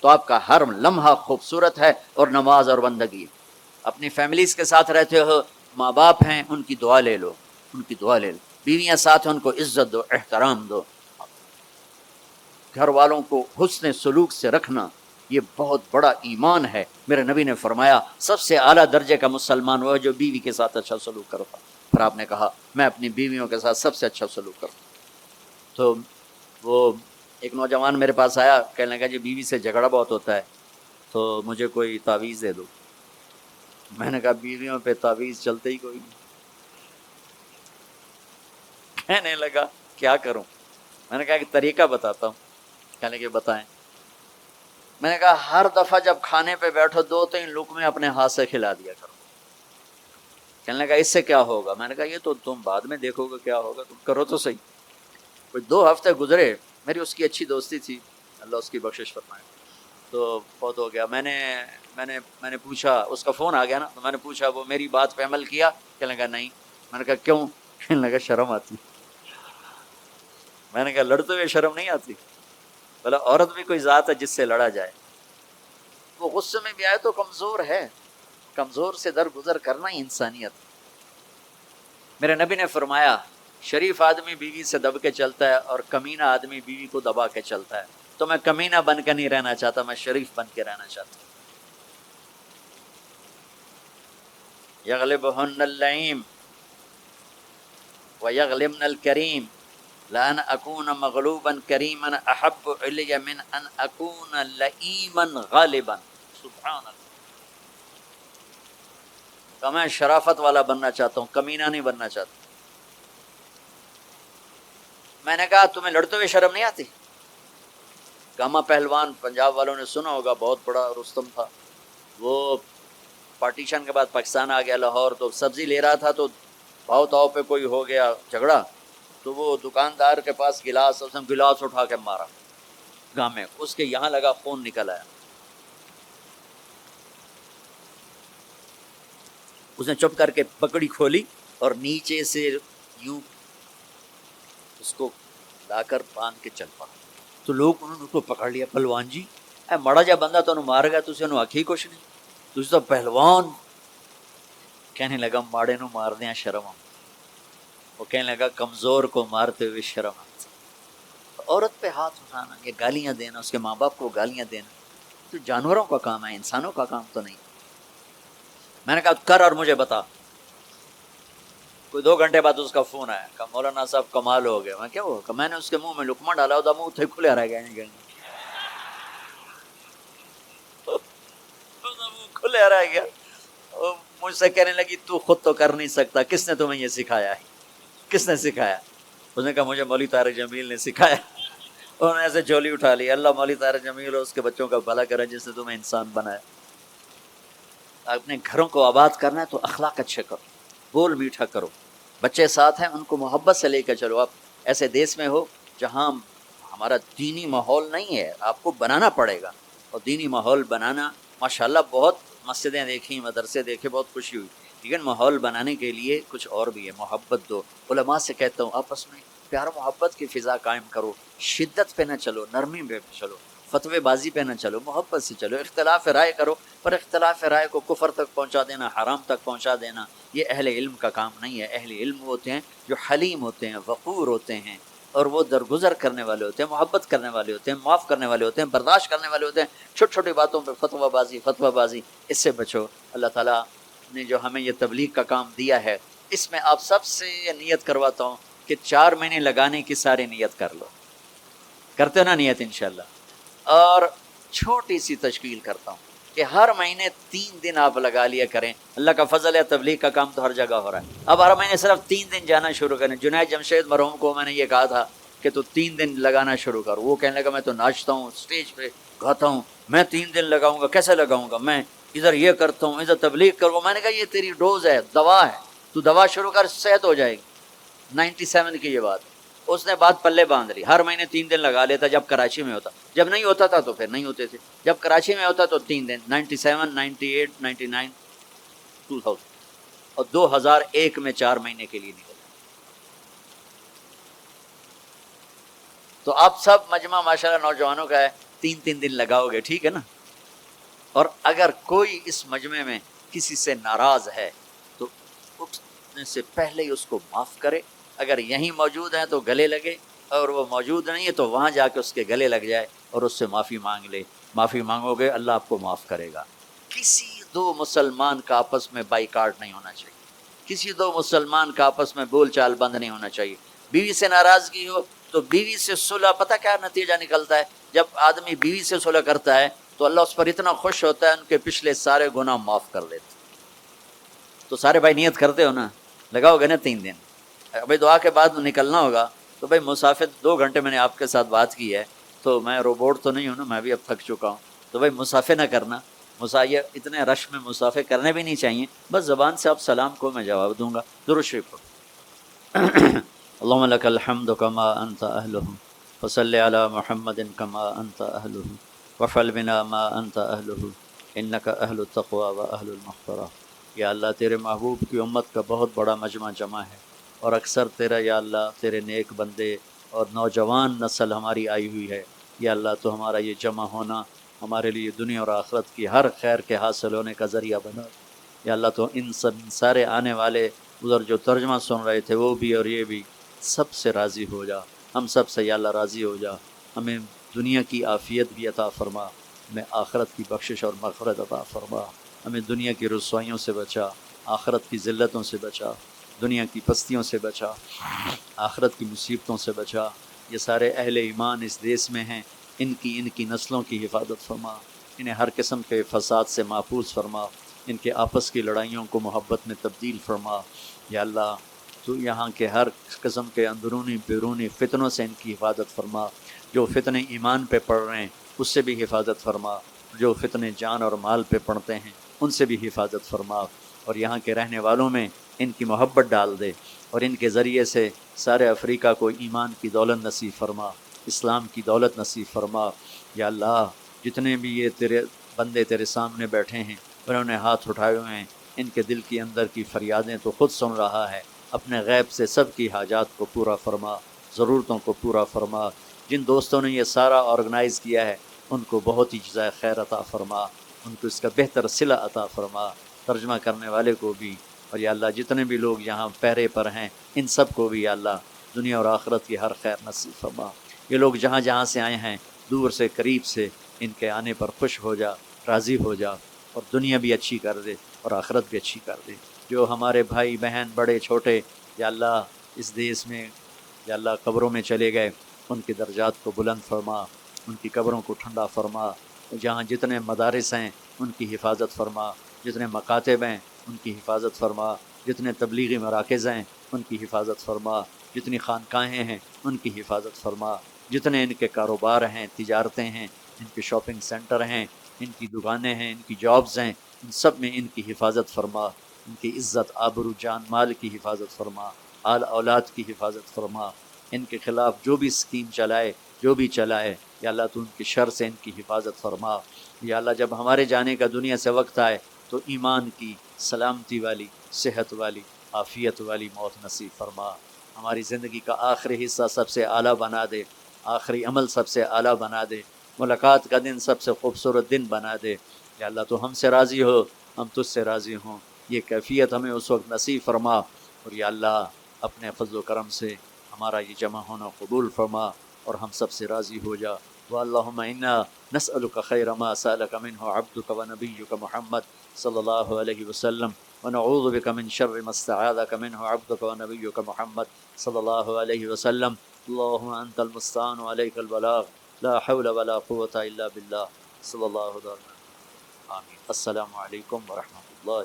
تو آپ کا ہر لمحہ خوبصورت ہے اور نماز اور بندگی. اپنی فیملیز کے ساتھ رہتے ہو، ماں باپ ہیں ان کی دعا لے لو، ان کی دعا لے لو. بیویاں ساتھ ہیں ان کو عزت دو، احترام دو. گھر والوں کو حسن سلوک سے رکھنا یہ بہت بڑا ایمان ہے. میرے نبی نے فرمایا سب سے اعلیٰ درجے کا مسلمان وہ ہے جو بیوی کے ساتھ اچھا سلوک کرتا. پھر آپ نے کہا میں اپنی بیویوں کے ساتھ سب سے اچھا سلوک کرتا. تو وہ ایک نوجوان میرے پاس آیا، کہنے لگا جی بیوی سے جھگڑا بہت ہوتا ہے تو مجھے کوئی تعویذ دے دو. میں نے کہا بیویوں پہ تعویذ چلتے ہی کوئی نہیں. کہنے لگا کیا کروں؟ میں نے کہا کہ طریقہ بتاتا ہوں. کہنے لگے بتائیں. میں نے کہا ہر دفعہ جب کھانے پہ بیٹھو 2-3 لقمے اپنے ہاتھ سے کھلا دیا کرو. کہنے لگا اس سے کیا ہوگا؟ میں نے کہا یہ تو تم بعد میں دیکھو گے کیا ہوگا، تم کرو تو صحیح. کوئی 2 ہفتے گزرے، میری اس کی اچھی دوستی تھی، اللہ اس کی بخشش فرمائے، تو بہت ہو گیا. میں نے پوچھا، اس کا فون آ گیا نا، تو میں نے پوچھا وہ میری بات پہ عمل کیا؟ کہنے لگا نہیں. میں نے کہا کیوں؟ کہنے لگا شرم آتی. میں نے کہا لڑتے ہوئے شرم نہیں آتی؟ بولا عورت بھی کوئی ذات ہے جس سے لڑا جائے. وہ غصے میں بھی آئے تو کمزور ہے، کمزور سے درگزر کرنا ہی انسانیت. میرے نبی نے فرمایا شریف آدمی بیوی سے دب کے چلتا ہے اور کمینہ آدمی بیوی کو دبا کے چلتا ہے. تو میں کمینہ بن کے نہیں رہنا چاہتا، میں شریف بن کے رہنا چاہتا ہوں. یغلبہن اللئیم ویغلبن الکریم لأن اکون مغلوبا کریما احب الی من ان اکون لئیما غالبا. سبحان اللہ. کہ میں شرافت والا بننا چاہتا ہوں، کمینہ نہیں بننا چاہتا. میں نے کہا تمہیں لڑتے ہوئے شرم نہیں آتی؟ گاما پہلوان پنجاب والوں نے سنا ہوگا، بہت بڑا رستم تھا. وہ پارٹیشن کے بعد پاکستان آ گیا لاہور، تو سبزی لے رہا تھا تو بھاؤ تاؤ پہ کوئی ہو گیا جھگڑا، تو وہ دکاندار کے پاس گلاس، اس نے گلاس اٹھا کے مارا گامے، اس کے یہاں لگا، خون نکل آیا. اس نے چپ کر کے پکڑی کھولی اور نیچے سے یوں اس کو لا کر باندھ کے چل پڑا. تو لوگ انہوں نے اس کو پکڑ لیا، پہلوان جی اے مڑا جا بندہ تو مار گیا، تجھے انہوں آکھی کچھ نہیں، تجھے تو پہلوان. کہنے لگا ماڑے نو مار دیا شرم. وہ کہنے لگا کمزور کو مارتے ہوئے شرم آتی. عورت پہ ہاتھ اٹھانا، یہ گالیاں دینا، اس کے ماں باپ کو گالیاں دینا تو جانوروں کا کام ہے، انسانوں کا کام تو نہیں. میں نے کہا کر اور مجھے بتا. کوئی 2 گھنٹے بعد اس کا فون آیا کہ مولانا صاحب کمال ہو گیا. میں کیا ہوا؟ کہ میں نے اس کے منہ میں لقمہ ڈالا، ہوتا منہ تھے کھلے رہ گئے، کھلے رہ گیا. مجھ سے کہنے لگی تو خود تو کر نہیں سکتا، کس نے تمہیں یہ سکھایا ہے؟ کس نے سکھایا؟ اس نے کہا مجھے مولوی طارق جمیل نے سکھایا. انہوں نے ایسے جھولی اٹھا لی. اللہ مولوی طارق جمیل اور اس کے بچوں کا بھلا کرے جس نے تمہیں انسان بنایا. اپنے گھروں کو آباد کرنا ہے تو اخلاق اچھے کرو، بول میٹھا کرو. بچے ساتھ ہیں ان کو محبت سے لے کر چلو. آپ ایسے دیس میں ہو جہاں ہمارا دینی ماحول نہیں ہے، آپ کو بنانا پڑے گا. اور دینی ماحول بنانا ماشاءاللہ، بہت مسجدیں دیکھی، مدرسے دیکھے، بہت خوشی ہوئی، لیکن ماحول بنانے کے لیے کچھ اور بھی ہے. محبت دو. علماء سے کہتا ہوں آپس میں پیار و محبت کی فضا قائم کرو. شدت پہ نہ چلو، نرمی پہ چلو، فتوے بازی پہ نہ چلو، محبت سے چلو. اختلاف رائے کرو، پر اختلاف رائے کو کفر تک پہنچا دینا، حرام تک پہنچا دینا، یہ اہل علم کا کام نہیں ہے. اہل علم ہوتے ہیں جو حلیم ہوتے ہیں، وقور ہوتے ہیں، اور وہ درگزر کرنے والے ہوتے ہیں، محبت کرنے والے ہوتے ہیں، معاف کرنے والے ہوتے ہیں، برداشت کرنے والے ہوتے ہیں. چھوٹی چھوٹی باتوں پہ فتویٰ بازی، اس سے بچو. اللہ تعالیٰ نے جو ہمیں یہ تبلیغ کا کام دیا ہے، اس میں آپ سب سے یہ نیت کرواتا ہوں کہ 4 مہینے لگانے کی ساری نیت کر لو. کرتے نا نیت انشاءاللہ؟ اور چھوٹی سی تشکیل کرتا ہوں کہ ہر مہینے 3 دن آپ لگا لیا کریں. اللہ کا فضل ہے، تبلیغ کا کام تو ہر جگہ ہو رہا ہے. اب ہر مہینے صرف 3 دن جانا شروع کریں. جنید جمشید مرحوم کو میں نے یہ کہا تھا کہ تو 3 دن لگانا شروع کر. وہ کہنے لگا میں تو ناچتا ہوں، اسٹیج پہ گاتا ہوں، میں 3 دن لگاؤں گا؟ کیسے لگاؤں گا؟ میں ادھر یہ کرتا ہوں، ادھر تبلیغ کروں. میں نے کہا یہ تیری ڈوز ہے، دوا ہے، تو دوا شروع کر، صحت ہو جائے گی. 97 کی یہ بات. اس نے بات پلے باندھ لی. ہر مہینے 3 دن لگا لیتا جب کراچی میں ہوتا. جب نہیں ہوتا تھا تو پھر نہیں ہوتے تھے. جب کراچی میں ہوتا تو 3 دن. 97، 98، 99، 2000 اور 2001 میں 4 مہینے کے لیے نکلا. تو آپ سب مجمع ماشاءاللہ نوجوانوں کا ہے. 3 دن لگاؤ گے، ٹھیک ہے نا؟ اور اگر کوئی اس مجمع میں کسی سے ناراض ہے تو اٹھنے سے پہلے ہی اس کو معاف کرے، اگر یہیں موجود ہیں تو گلے لگے، اور وہ موجود نہیں ہے تو وہاں جا کے اس کے گلے لگ جائے اور اس سے معافی مانگ لے. معافی مانگو گے اللہ آپ کو معاف کرے گا. کسی دو مسلمان کا آپس میں بائیکاٹ نہیں ہونا چاہیے، کسی دو مسلمان کا آپس میں بول چال بند نہیں ہونا چاہیے. بیوی سے ناراضگی ہو تو بیوی سے صلح، پتہ کیا نتیجہ نکلتا ہے؟ جب آدمی بیوی سے صلح کرتا ہے تو اللہ اس پر اتنا خوش ہوتا ہے، ان کے پچھلے سارے گناہ معاف کر لیتے. تو سارے بھائی نیت کرتے ہو نا، لگاؤ گے نا 3 دن. ابھی دعا کے بعد نکلنا ہوگا تو بھائی مسافر 2 گھنٹے میں نے آپ کے ساتھ بات کی ہے، تو میں روبوٹ تو نہیں ہوں نا، میں بھی اب تھک چکا ہوں. تو بھائی مسافر نہ کرنا، یہ اتنے رش میں مسافر کرنے بھی نہیں چاہیے. بس زبان سے آپ سلام کو میں جواب دوں گا. درود شریف پڑھو. اللهم لك الحمد كما انت اهله وصل على محمد كما انت اهله وفعل بنا ما انت اهله انك اهل التقوى واهل المغفرة. یا اللہ تیرے محبوب کی امت کا بہت بڑا مجمع جمع ہے، اور اکثر تیرا یا اللہ تیرے نیک بندے اور نوجوان نسل ہماری آئی ہوئی ہے. یا اللہ تو ہمارا یہ جمع ہونا ہمارے لیے دنیا اور آخرت کی ہر خیر کے حاصل ہونے کا ذریعہ بنا. یا اللہ تو ان سارے آنے والے ادھر جو ترجمہ سن رہے تھے وہ بھی اور یہ بھی، سب سے راضی ہو جا. ہم سب سے یا اللہ راضی ہو جا. ہمیں دنیا کی عافیت بھی عطا فرما، ہمیں آخرت کی بخشش اور مغفرت عطا فرما. ہمیں دنیا کی رسوائیوں سے بچا، آخرت کی ذلتوں سے بچا، دنیا کی پستیوں سے بچا، آخرت کی مصیبتوں سے بچا. یہ سارے اہل ایمان اس دیس میں ہیں، ان کی نسلوں کی حفاظت فرما، انہیں ہر قسم کے فساد سے محفوظ فرما، ان کے آپس کی لڑائیوں کو محبت میں تبدیل فرما. یا اللہ تو یہاں کے ہر قسم کے اندرونی بیرونی فتنوں سے ان کی حفاظت فرما. جو فتنے ایمان پہ پڑھ رہے ہیں اس سے بھی حفاظت فرما، جو فتنے جان اور مال پہ پڑھتے ہیں ان سے بھی حفاظت فرما. اور یہاں کے رہنے والوں میں ان کی محبت ڈال دے، اور ان کے ذریعے سے سارے افریقہ کو ایمان کی دولت نصیب فرما، اسلام کی دولت نصیب فرما. یا اللہ جتنے بھی یہ تیرے بندے تیرے سامنے بیٹھے ہیں، انہوں نے ہاتھ اٹھائے ہوئے ہیں، ان کے دل کی اندر کی فریادیں تو خود سن رہا ہے. اپنے غیب سے سب کی حاجات کو پورا فرما، ضرورتوں کو پورا فرما. جن دوستوں نے یہ سارا آرگنائز کیا ہے ان کو بہت ہی جزائے خیر عطا فرما، ان کو اس کا بہتر صلہ عطا فرما، ترجمہ کرنے والے کو بھی. اور یا اللہ جتنے بھی لوگ یہاں پہرے پر ہیں ان سب کو بھی یا اللہ دنیا اور آخرت کی ہر خیر نصیب فرما. یہ لوگ جہاں جہاں سے آئے ہیں، دور سے قریب سے، ان کے آنے پر خوش ہو جا، راضی ہو جا، اور دنیا بھی اچھی کر دے اور آخرت بھی اچھی کر دے. جو ہمارے بھائی بہن بڑے چھوٹے یا اللہ اس دیس میں یا اللہ قبروں میں چلے گئے، ان کے درجات کو بلند فرما، ان کی قبروں کو ٹھنڈا فرما. جہاں جتنے مدارس ہیں ان کی حفاظت فرما، جتنے مکاتب ہیں ان کی حفاظت فرما، جتنے تبلیغی مراکز ہیں ان کی حفاظت فرما، جتنی خانقاہیں ہیں ان کی حفاظت فرما، جتنے ان کے کاروبار ہیں، تجارتیں ہیں، ان کے شاپنگ سینٹر ہیں، ان کی دکانیں ہیں، ان کی جابز ہیں، ان سب میں ان کی حفاظت فرما. ان کی عزت آبرو جان مال کی حفاظت فرما، آل اولاد کی حفاظت فرما. ان کے خلاف جو بھی اسکیم چلائے، جو بھی چلائے، یا اللہ تو ان کی شر سے ان کی حفاظت فرما. یا اللہ جب ہمارے جانے کا دنیا سے وقت آئے تو ایمان کی سلامتی والی، صحت والی، عافیت والی موت نصیب فرما. ہماری زندگی کا آخری حصہ سب سے اعلیٰ بنا دے، آخری عمل سب سے اعلیٰ بنا دے، ملاقات کا دن سب سے خوبصورت دن بنا دے. یا اللہ تو ہم سے راضی ہو، ہم تجھ سے راضی ہوں. یہ کیفیت ہمیں اس وقت نصیب فرما. اور یا اللہ اپنے فضل و کرم سے ہمارا یہ جمع ہونا قبول فرما اور ہم سب سے راضی ہو جا. اللهم انا نسألك خير ما سألك منه عبدك ونبيك محمد صلى الله عليه وسلم، ونعوذ بك من شر ما استعاذك منه عبدك ونبيك محمد صلى الله عليه وسلم. اللهم انت المستعان وعليك البلاغ، لا حول ولا قوة الا بالله. صلى الله عليه وسلم. آمين. السلام علیکم ورحمۃ اللہ.